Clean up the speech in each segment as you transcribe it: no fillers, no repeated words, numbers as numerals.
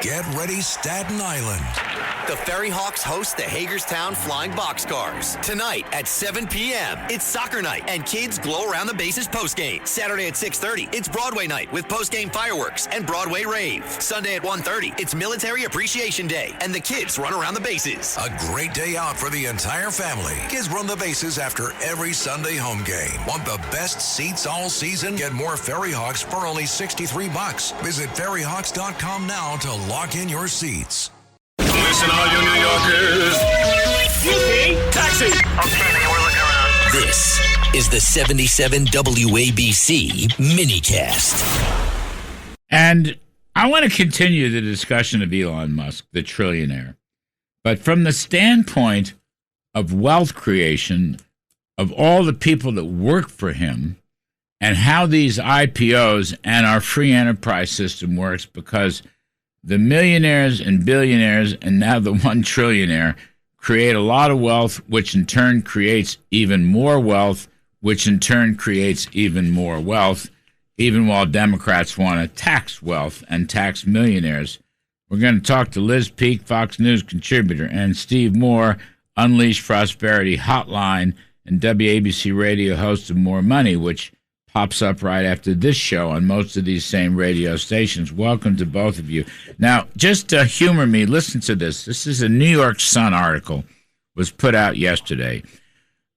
Get ready, Staten Island. The Ferry Hawks host the Hagerstown Flying Boxcars. Tonight at 7 p.m., it's soccer night, and kids glow around the bases postgame. Saturday at 6:30, it's Broadway night with postgame fireworks and Broadway rave. Sunday at 1:30, it's Military Appreciation Day, and the kids run around the bases. A great day out for the entire family. Kids run the bases after every Sunday home game. Want the best seats all season? Get more Ferry Hawks for only $63. Visit ferryhawks.com now to lock in your seats. Listen, all you New Yorkers. Taxi. Okay, we're looking around. This is the 77 WABC minicast. And I want to continue the discussion of Elon Musk, the trillionaire. But from the standpoint of wealth creation, of all the people that work for him, and how these IPOs and our free enterprise system works, because the millionaires and billionaires and now the one trillionaire create a lot of wealth, which in turn creates even more wealth, which in turn creates even more wealth, even while Democrats want to tax wealth and tax millionaires. We're going to talk to Liz Peek, Fox News contributor, and Steve Moore, Unleash Prosperity Hotline, and WABC radio host of More Money, which pops up right after this show on most of these same radio stations. Welcome to both of you. Now, just to humor me, listen to this. This is a New York Sun article, was put out yesterday.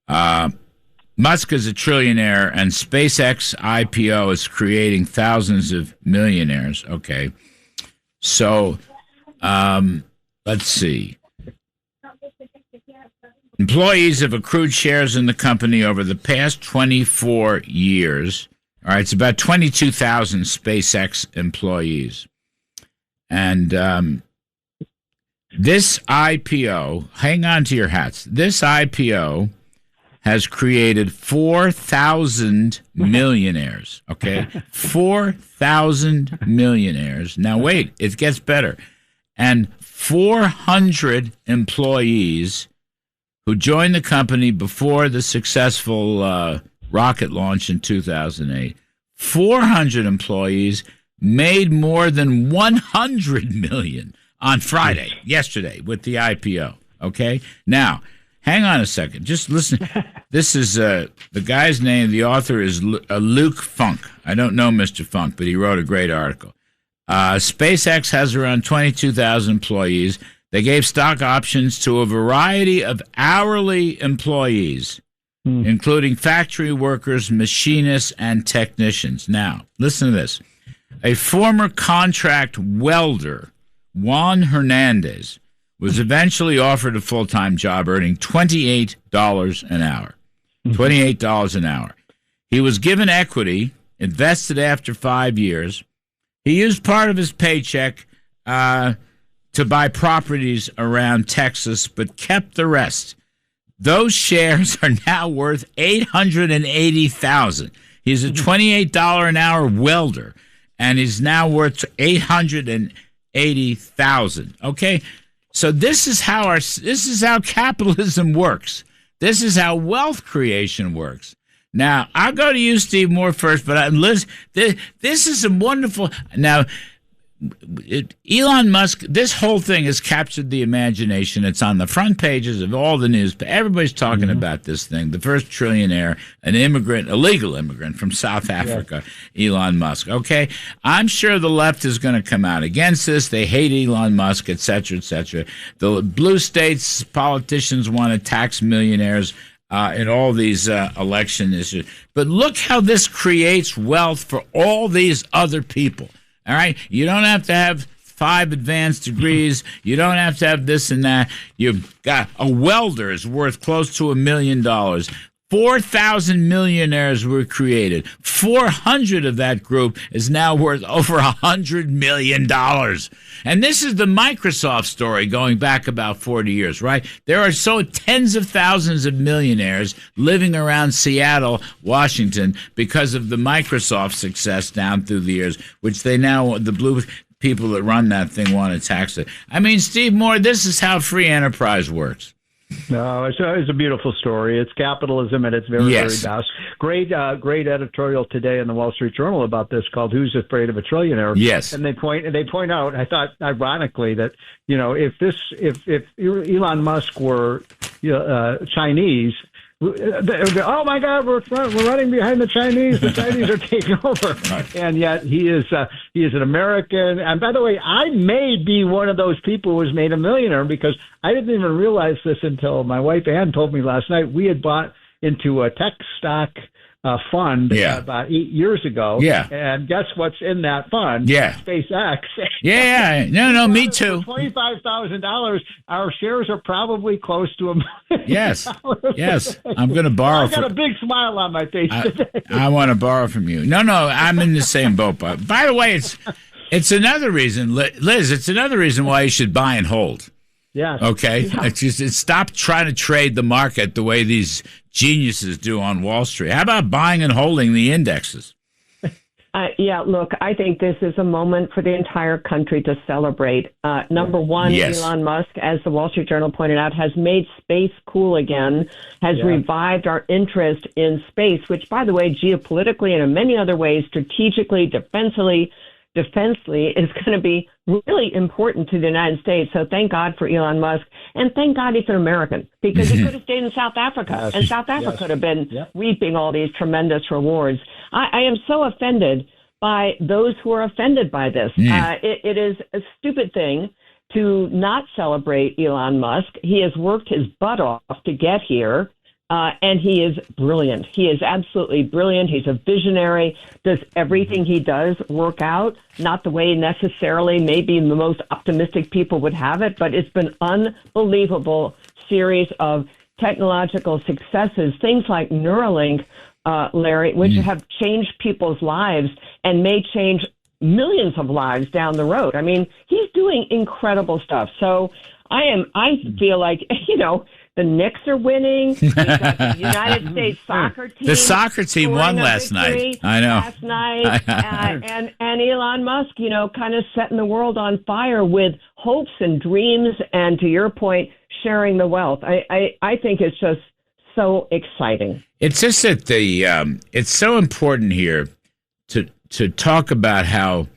Musk is a trillionaire, and SpaceX IPO is creating thousands of millionaires. Okay. So, let's see. Employees have accrued shares in the company over the past 24 years. All right, it's about 22,000 SpaceX employees. And this IPO, hang on to your hats, this IPO has created 4,000 millionaires, okay? 4,000 millionaires. Now, wait, it gets better. And 400 employees who joined the company before the successful rocket launch in 2008. 400 employees made more than 100 million on Friday, yesterday, with the IPO. Okay? Now, hang on a second. Just listen. This is the guy's name. The author is Luke Funk. I don't know Mr. Funk, but he wrote a great article. SpaceX has around 22,000 employees. They gave stock options to a variety of hourly employees, including factory workers, machinists, and technicians. Now, listen to this. A former contract welder, Juan Hernandez, was eventually offered a full-time job earning $28 an hour. $28 an hour. He was given equity, invested after 5 years. He used part of his paycheck to buy properties around Texas, but kept the rest. Those shares are now worth $880,000. He's a $28 an hour welder, and he's now worth $880,000. Okay, so this is how capitalism works. This is how wealth creation works. Now, I'll go to you, Steve Moore, first, but Liz, this is a wonderful. Now, Elon Musk, this whole thing has captured the imagination. It's on the front pages of all the news. Everybody's talking about this thing. The first trillionaire, an immigrant, a legal immigrant from South Africa, Elon Musk. Okay, I'm sure the left is going to come out against this. They hate Elon Musk, et cetera, et cetera. The blue states politicians want to tax millionaires in all these election issues. But look how this creates wealth for all these other people. All right? You don't have to have 5 advanced degrees. You don't have to have this and that. You've got a welder is worth close to $1 million. 4,000 millionaires were created. 400 of that group is now worth over $100 million. And this is the Microsoft story going back about 40 years, right? There are tens of thousands of millionaires living around Seattle, Washington, because of the Microsoft success down through the years, which they now, the blue people that run that thing want to tax it. I mean, Steve Moore, this is how free enterprise works. No, it's a beautiful story. It's capitalism at its very, very best. Great editorial today in the Wall Street Journal about this called "Who's Afraid of a Trillionaire?" Yes, and they point out. I thought, ironically, that if Elon Musk were Chinese. Oh my God, we're running behind the Chinese. The Chinese are taking over, and yet he is an American. And by the way, I may be one of those people who was made a millionaire because I didn't even realize this until my wife Ann told me last night. We had bought into a tech stock fund about 8 years ago. Yeah. And guess what's in that fund? Yeah. SpaceX. Yeah. No, me too. $25,000. Our shares are probably close to $1 million. Yes. I'm going to borrow. I got a big smile on my face today. I want to borrow from you. No, I'm in the same boat. But by the way, it's another reason, Liz. It's another reason why you should buy and hold. Yeah. Okay. Yeah. Stop trying to trade the market the way these geniuses do on Wall Street. How about buying and holding the indexes? Look, I think this is a moment for the entire country to celebrate. Number one, Elon Musk, as the Wall Street Journal pointed out, has made space cool again, has revived our interest in space, which, by the way, geopolitically and in many other ways, strategically, defensively, is going to be really important to the United States. So thank God for Elon Musk, and thank God he's an American, because he could have stayed in South Africa, and South Africa could have been reaping all these tremendous rewards. I am so offended by those who are offended by this. It is a stupid thing to not celebrate Elon Musk. He has worked his butt off to get here. And he is brilliant. He is absolutely brilliant. He's a visionary. Does everything he does work out? Not the way necessarily maybe the most optimistic people would have it, but it's been unbelievable series of technological successes, things like Neuralink, Larry, which have changed people's lives and may change millions of lives down the road. I mean, he's doing incredible stuff. So I feel like, the Knicks are winning. We've got the United States soccer team. The soccer team won last night. I know. Last night. And Elon Musk, kind of setting the world on fire with hopes and dreams. And to your point, sharing the wealth. I think it's just so exciting. It's just that it's so important here to talk about how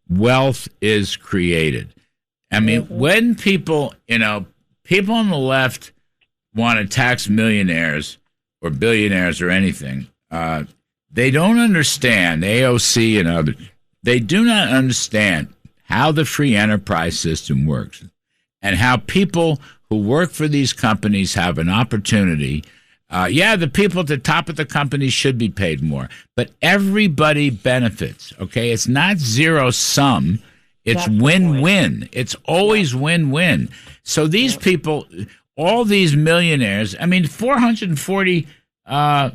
wealth is created. I mean, when people on the left want to tax millionaires or billionaires or anything, they don't understand, AOC and others, they do not understand how the free enterprise system works and how people who work for these companies have an opportunity. The people at the top of the company should be paid more, but everybody benefits, okay? It's not zero sum. It's win-win. It's always win-win. So these people, all these millionaires, 440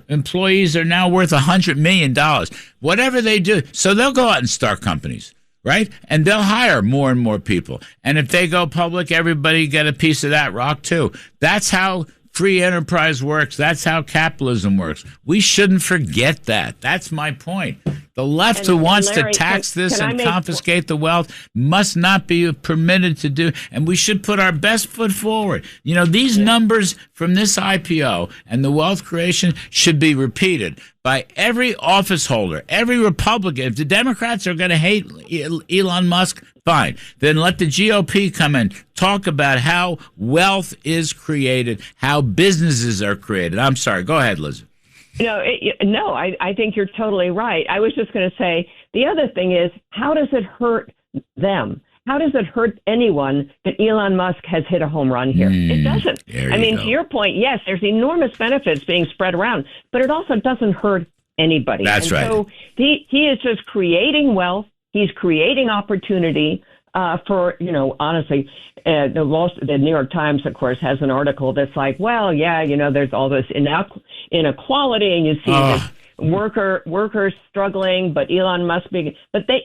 employees are now worth $100 million. Whatever they do, so they'll go out and start companies, right? And they'll hire more and more people. And if they go public, everybody get a piece of that rock too. That's how free enterprise works. That's how capitalism works. We shouldn't forget that. That's my point. The left who wants to tax this and confiscate the wealth must not be permitted to do, and we should put our best foot forward. These numbers from this IPO and the wealth creation should be repeated by every office holder, every Republican. If the Democrats are going to hate Elon Musk, fine. Then let the GOP come in, talk about how wealth is created, how businesses are created. I'm sorry. Go ahead, Liz. I think you're totally right. I was just going to say, the other thing is, how does it hurt them? How does it hurt anyone that Elon Musk has hit a home run here? It doesn't. To your point, yes, there's enormous benefits being spread around, but it also doesn't hurt anybody. That's right. So he is just creating wealth. He's creating opportunity for, honestly, the New York Times, of course, has an article that's like, there's all this inequality, and you see this workers struggling, but Elon Musk but they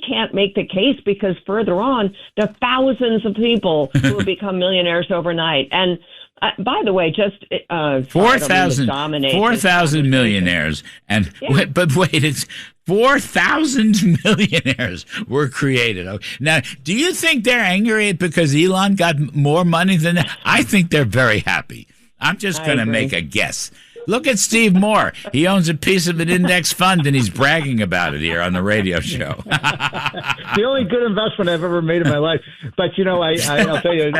can't make the case, because further on, there are thousands of people who will become millionaires overnight. And By the way, just 4,000 millionaires, and but wait, it's 4,000 millionaires were created. Now, do you think they're angry because Elon got more money than that? I think they're very happy. I'm just going to make a guess. Look at Steve Moore. He owns a piece of an index fund, and he's bragging about it here on the radio show. The only good investment I've ever made in my life. But, I'll tell you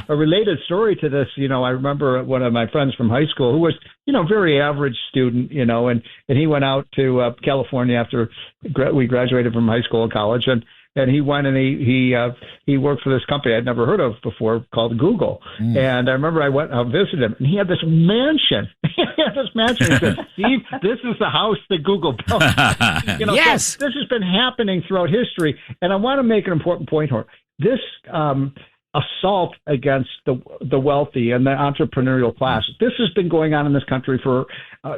a related story to this. I remember one of my friends from high school who was, very average student, and he went out to California after we graduated from high school and college, and he went and he worked for this company I'd never heard of before called Google. And I remember I went out and visited him, and he had this mansion. He said, Steve, this is the house that Google built. Yes. So this has been happening throughout history. And I want to make an important point here. This assault against the wealthy and the entrepreneurial class. This has been going on in this country for,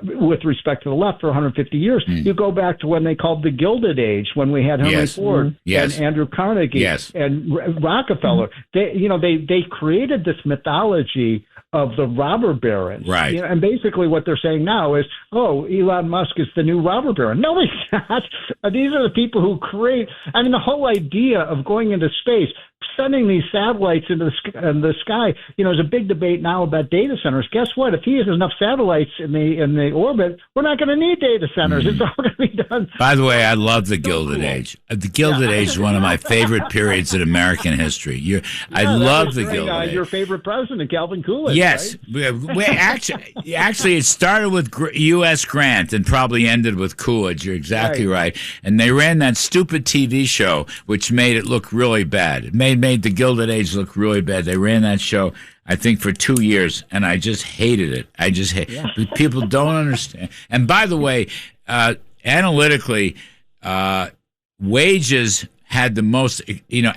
with respect to the left, for 150 years. You go back to when they called the Gilded Age, when we had Henry Ford and Andrew Carnegie and Rockefeller. They created this mythology of the robber barons. Right. And basically what they're saying now is, Elon Musk is the new robber baron. No, he's not. These are the people who create, the whole idea of going into space, sending these satellites into the sky, there's a big debate now about data centers. Guess what? If he has enough satellites in the orbit, we're not going to need data centers. It's all going to be done. By the way, I love the Gilded Age. The Gilded Age is one of my favorite periods in American history. I love the Gilded Age. Your favorite president, Calvin Coolidge. Yes. Right? Actually, it started with U.S. Grant and probably ended with Coolidge. You're exactly right. And they ran that stupid TV show, which made it look really bad. It made the Gilded Age look really bad. They ran that show, I think, for 2 years, and I just hated it. I just hate it. People don't understand. And by the way, analytically, wages had the most,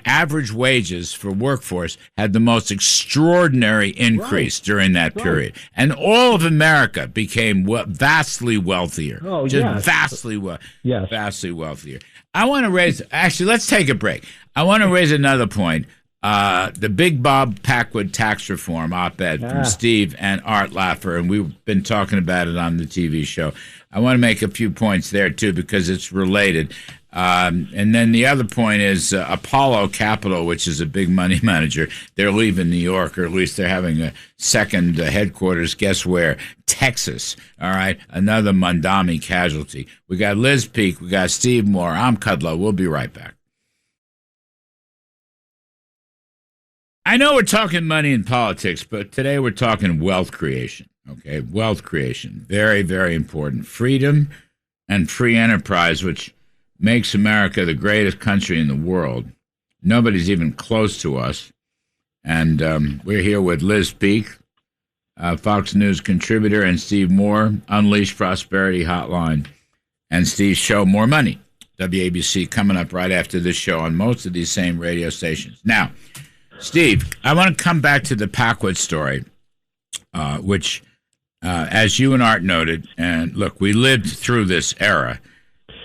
average wages for workforce had the most extraordinary increase during that period. And all of America became vastly wealthier. Vastly wealthier. I want to actually, let's take a break. I want to raise another point. The Big Bob Packwood tax reform op-ed from Steve and Art Laffer, and we've been talking about it on the TV show. I want to make a few points there, too, because it's related. And then the other point is Apollo Capital, which is a big money manager. They're leaving New York, or at least they're having a second headquarters. Guess where? Texas. All right. Another Mondami casualty. We got Liz Peek. We got Steve Moore. I'm Kudlow. We'll be right back. I know we're talking money and politics, but today we're talking wealth creation. Okay. Wealth creation. Very, very important. Freedom and free enterprise, which makes America the greatest country in the world. Nobody's even close to us. And we're here with Liz Peek, Fox News contributor, and Steve Moore, Unleash Prosperity Hotline, and Steve's show, More Money, WABC, coming up right after this show on most of these same radio stations. Now, Steve, I want to come back to the Packwood story, which, as you and Art noted, and look, we lived through this era,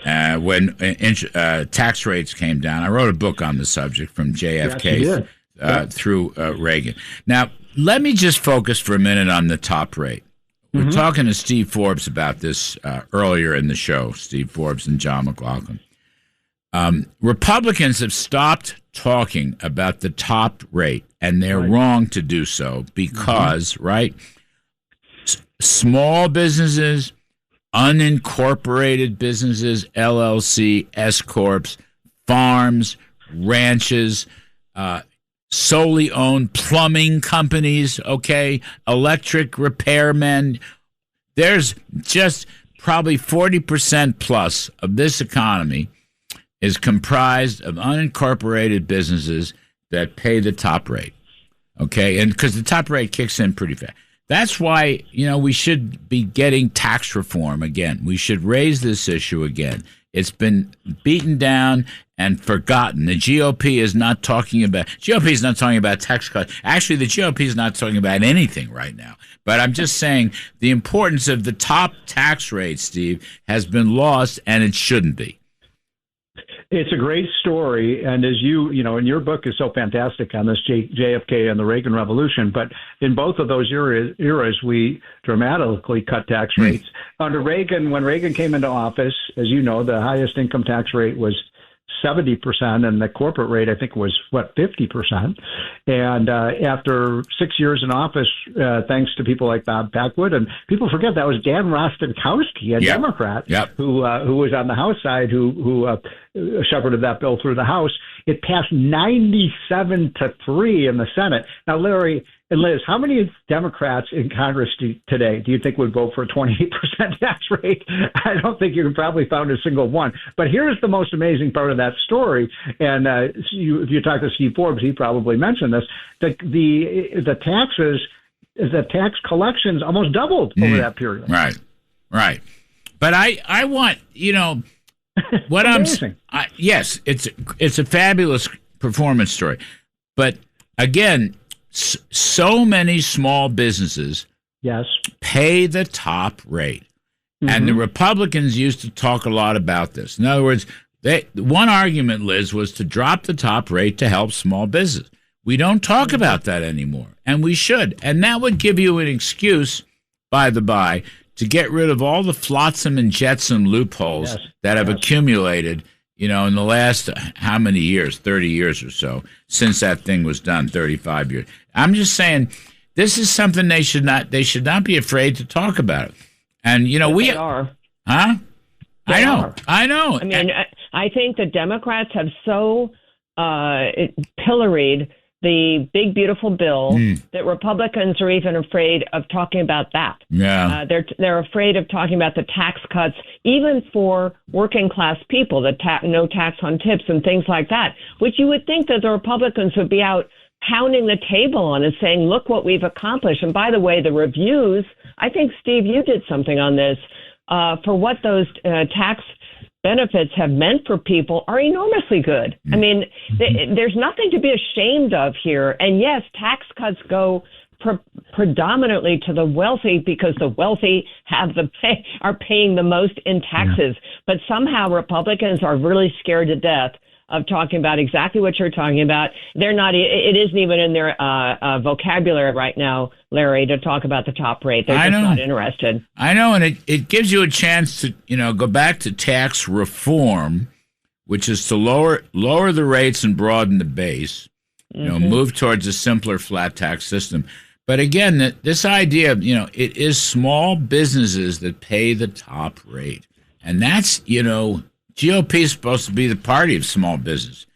when tax rates came down. I wrote a book on the subject from JFK through Reagan. Now, let me just focus for a minute on the top rate. We're talking to Steve Forbes about this earlier in the show, Steve Forbes and John McLaughlin. Republicans have stopped talking about the top rate, and they're wrong to do so because, small businesses, unincorporated businesses, LLC, S-corps, farms, ranches, solely owned plumbing companies, electric repairmen. There's just probably 40% plus of this economy is comprised of unincorporated businesses that pay the top rate, and because the top rate kicks in pretty fast. That's why, we should be getting tax reform again. We should raise this issue again. It's been beaten down and forgotten. The GOP is not talking about tax cuts. Actually, the GOP is not talking about anything right now. But I'm just saying the importance of the top tax rate, Steve, has been lost, and it shouldn't be. It's a great story, and as and your book is so fantastic on this JFK and the Reagan Revolution, but in both of those eras, we dramatically cut tax rates. Under Reagan, when Reagan came into office, as you know, the highest income tax rate was 70%, and the corporate rate, I think, was 50%. And after 6 years in office, thanks to people like Bob Packwood, and people forget that was Dan Rostenkowski, a Democrat, who was on the House side, who shepherded that bill through the House. It passed 97-3 in the Senate. Now, Larry and Liz, how many Democrats in Congress today do you think would vote for a 28% tax rate? I don't think you can probably find a single one. But here's the most amazing part of that story. And if you talk to Steve Forbes, he probably mentioned this. The tax collections almost doubled over that period. Right. But I want, what yes, it's a fabulous performance story. But again, so many small businesses pay the top rate. And the Republicans used to talk a lot about this. In other words, one argument, Liz, was to drop the top rate to help small business. We don't talk about that anymore, and we should. And that would give you an excuse, by the by, to get rid of all the flotsam and jetsam loopholes that have accumulated, in the last, how many years, 30 years or so, since that thing was done, 35 years. I'm just saying, this is something they should not be afraid to talk about. And, they are. Huh? They I know. I mean, I think the Democrats have so pilloried the big, beautiful bill that Republicans are even afraid of talking about that. Yeah. They're afraid of talking about the tax cuts, even for working class people, no tax on tips and things like that, which you would think that the Republicans would be out pounding the table on and saying, look what we've accomplished. And by the way, the reviews, I think, Steve, you did something on this, for what those tax benefits have meant for people are enormously good. I mean, there's nothing to be ashamed of here. And yes, tax cuts go predominantly to the wealthy because the wealthy are paying the most in taxes. But somehow Republicans are really scared to death of talking about exactly what you're talking about. They're not. It isn't even in their vocabulary right now, Larry, to talk about the top rate. They're just not interested. I know, and it gives you a chance to go back to tax reform, which is to lower the rates and broaden the base. Move towards a simpler flat tax system. But again, this idea of it is small businesses that pay the top rate, and that's GOP is supposed to be the party of small business,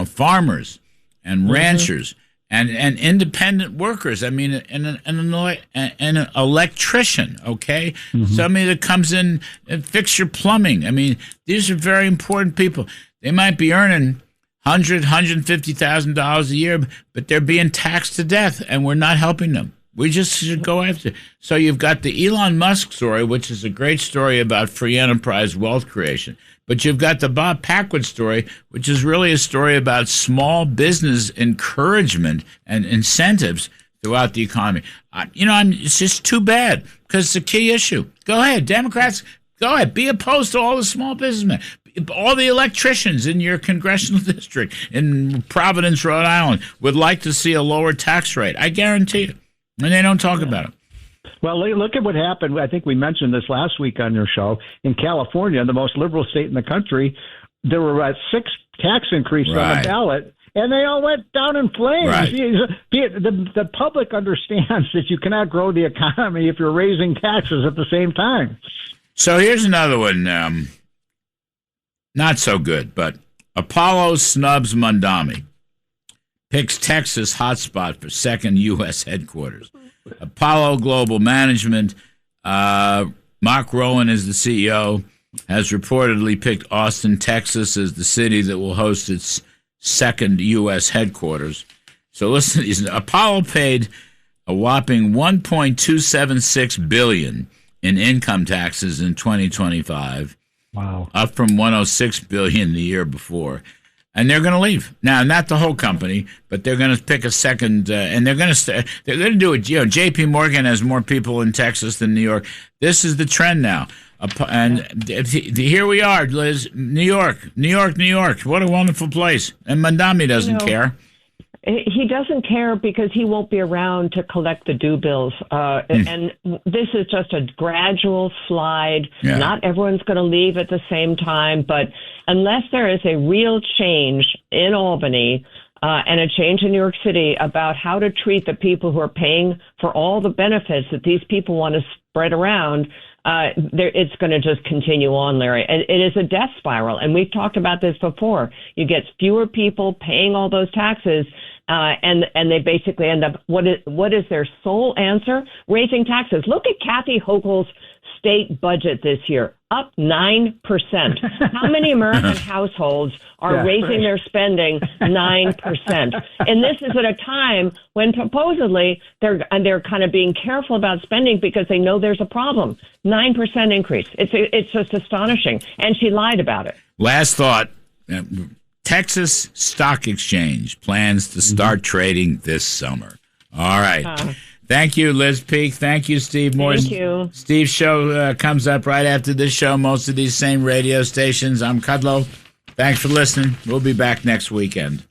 farmers and ranchers and independent workers. I mean, and an electrician, okay? Somebody that comes in and fix your plumbing. I mean, these are very important people. They might be earning $150,000 a year, but they're being taxed to death, and we're not helping them. We just should go after. So you've got the Elon Musk story, which is a great story about free enterprise wealth creation. But you've got the Bob Packwood story, which is really a story about small business encouragement and incentives throughout the economy. It's just too bad because it's a key issue. Go ahead, Democrats. Go ahead. Be opposed to all the small businessmen. All the electricians in your congressional district in Providence, Rhode Island, would like to see a lower tax rate. I guarantee you. And they don't talk about it. Well, look at what happened. I think we mentioned this last week on your show. In California, the most liberal state in the country, there were about 6 tax increases on the ballot, and they all went down in flames. Right. The public understands that you cannot grow the economy if you're raising taxes at the same time. So here's another one. Not so good, but Apollo snubs Mondami. Picks Texas hotspot for second U.S. headquarters. Apollo Global Management, Mark Rowan is the CEO, has reportedly picked Austin, Texas as the city that will host its second U.S. headquarters. So listen, Apollo paid a whopping $1.276 billion in income taxes in 2025. Wow. Up from $106 billion the year before. And they're going to leave. Now, not the whole company, but they're going to pick a second, and they're going to do it. J.P. Morgan has more people in Texas than New York. This is the trend now. And here we are, Liz, New York. What a wonderful place. And Mandami doesn't care. He doesn't care because he won't be around to collect the due bills. And this is just a gradual slide. Yeah. Not everyone's going to leave at the same time. But unless there is a real change in Albany and a change in New York City about how to treat the people who are paying for all the benefits that these people want to spread around, it's going to just continue on, Larry. It is a death spiral. And we've talked about this before. You get fewer people paying all those taxes. And they basically end up, what is their sole answer? Raising taxes. Look at Kathy Hochul's state budget this year, up 9%. How many American households are raising their spending 9%? And this is at a time when supposedly they're kind of being careful about spending because they know there's a problem. 9% increase. It's just astonishing. And she lied about it. Last thought. Texas Stock Exchange plans to start trading this summer. All right. Thank you, Liz Peek. Thank you, Steve Morris. Thank you. Steve's show comes up right after this show, most of these same radio stations. I'm Kudlow. Thanks for listening. We'll be back next weekend.